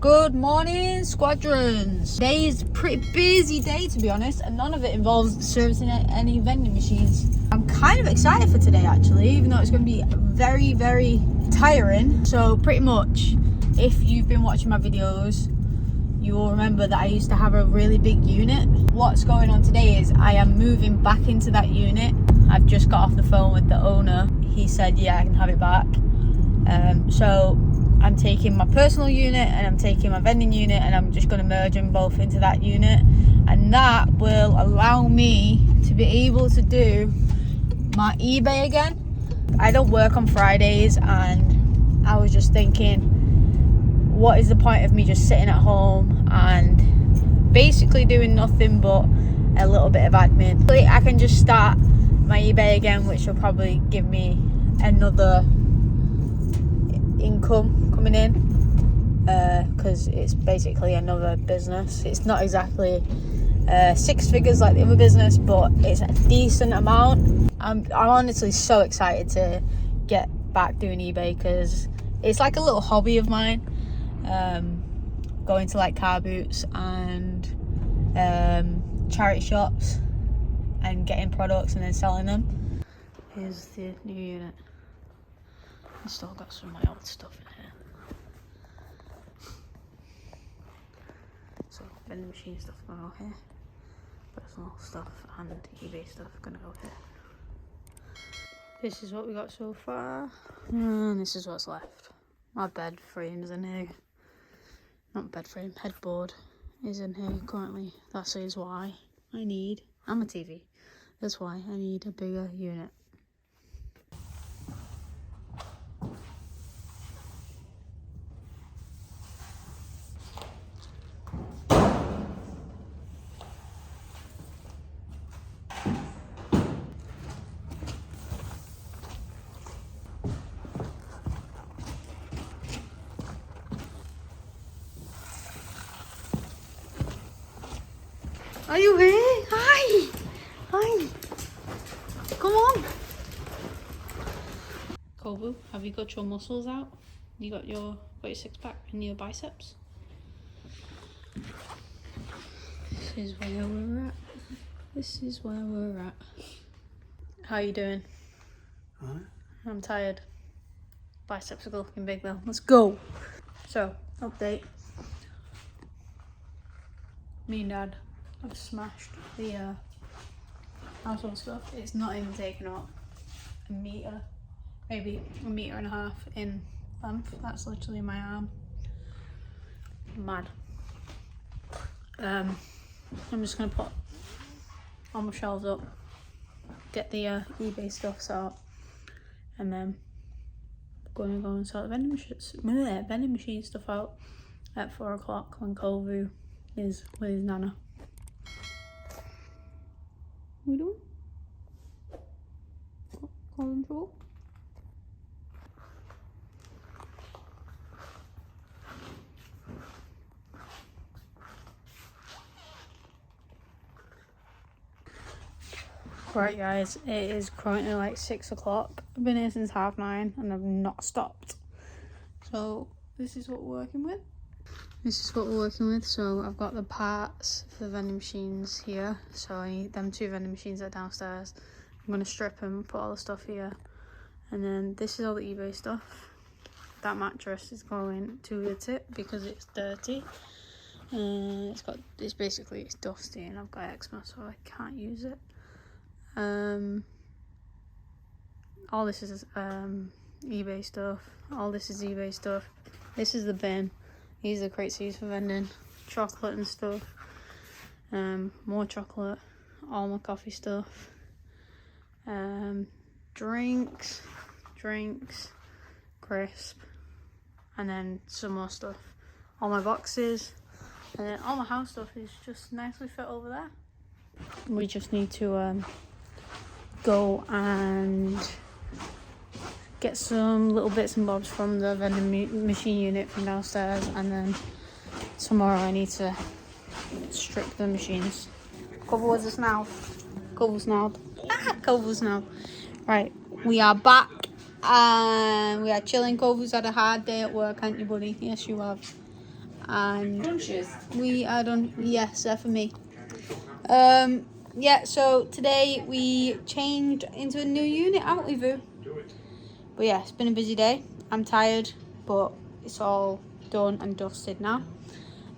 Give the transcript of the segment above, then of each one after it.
Good morning, squadrons. Today is a pretty busy day, to be honest, and none of it involves servicing any vending machines. I'm kind of excited for today, actually, even though it's going to be very, very tiring. So pretty much, if you've been watching my videos, you will remember that I used to have a really big unit. What's going on today is I am moving back into that unit. I've just got off the phone with the owner. He said, yeah, I can have it back. So I'm taking my personal unit and I'm taking my vending unit, and I'm just going to merge them both into that unit, and that will allow me to be able to do my eBay again. I don't work on Fridays, and I was just thinking, what is the point of me just sitting at home and basically doing nothing but a little bit of admin? I can just start my eBay again, which will probably give me another income coming in, because it's basically another business. It's not exactly six figures like the other business, but it's a decent amount. I'm honestly so excited to get back doing eBay, because it's like a little hobby of mine. Going to like car boots and charity shops and getting products and then selling them. Here's the new unit. I've still got some of my old stuff in here. So vending machine stuff gonna go here. Personal stuff and eBay stuff gonna go here. This is what we got so far. And this is what's left. My bed frame's in here. Not bed frame, headboard is in here currently. That is why I need, and my TV. That's why I need a bigger unit. Are you here? Hi! Hi! Come on! Kovu, have you got your muscles out? You got your six pack and your biceps? This is where we're at. This is where we're at. How are you doing? Huh? I'm tired. Biceps are looking big though. Let's go! So, update. Me and Dad have smashed the household stuff. It's not even taken up a metre, maybe a metre and a half in length. That's literally my arm. Mad. I'm just gonna put all my shelves up, get the eBay stuff set up, and then gonna go and sort the vending machine stuff out at 4 o'clock when Kovu is with his nana. What are we doing? Control. Right guys, it is currently like 6 o'clock. I've been here since 9:30 and I've not stopped. So this is what we're working with. So I've got the parts for the vending machines here. So I need them 2 vending machines that are downstairs. I'm going to strip them, put all the stuff here. And then this is all the eBay stuff. That mattress is going to the tip because it's dirty. It's dusty and I've got eczema, so I can't use it. All this is eBay stuff. All this is eBay stuff. This is the bin. These are the crates used for vending. Chocolate and stuff. More chocolate. All my coffee stuff. Drinks. Crisp. And then some more stuff. All my boxes. And then all my house stuff is just nicely fit over there. We just need to go and get some little bits and bobs from the vending machine unit from downstairs, and then tomorrow I need to strip the machines. Kovu's now. Kovu's now. Right, we are back and we are chilling. Kovu's had a hard day at work, haven't you, buddy? Yes, you have. and Crunches. we are done. Yes, for me. Yeah, so today we changed into a new unit, haven't we, Vu? But yeah, it's been a busy day. I'm tired, but it's all done and dusted now.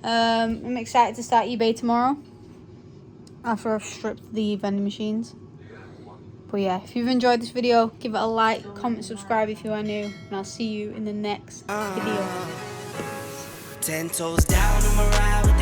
I'm excited to start eBay tomorrow after I've stripped the vending machines. But yeah, if you've enjoyed this video, give it a like, comment, subscribe if you are new, and I'll see you in the next video. 10 toes down, I'm a ride with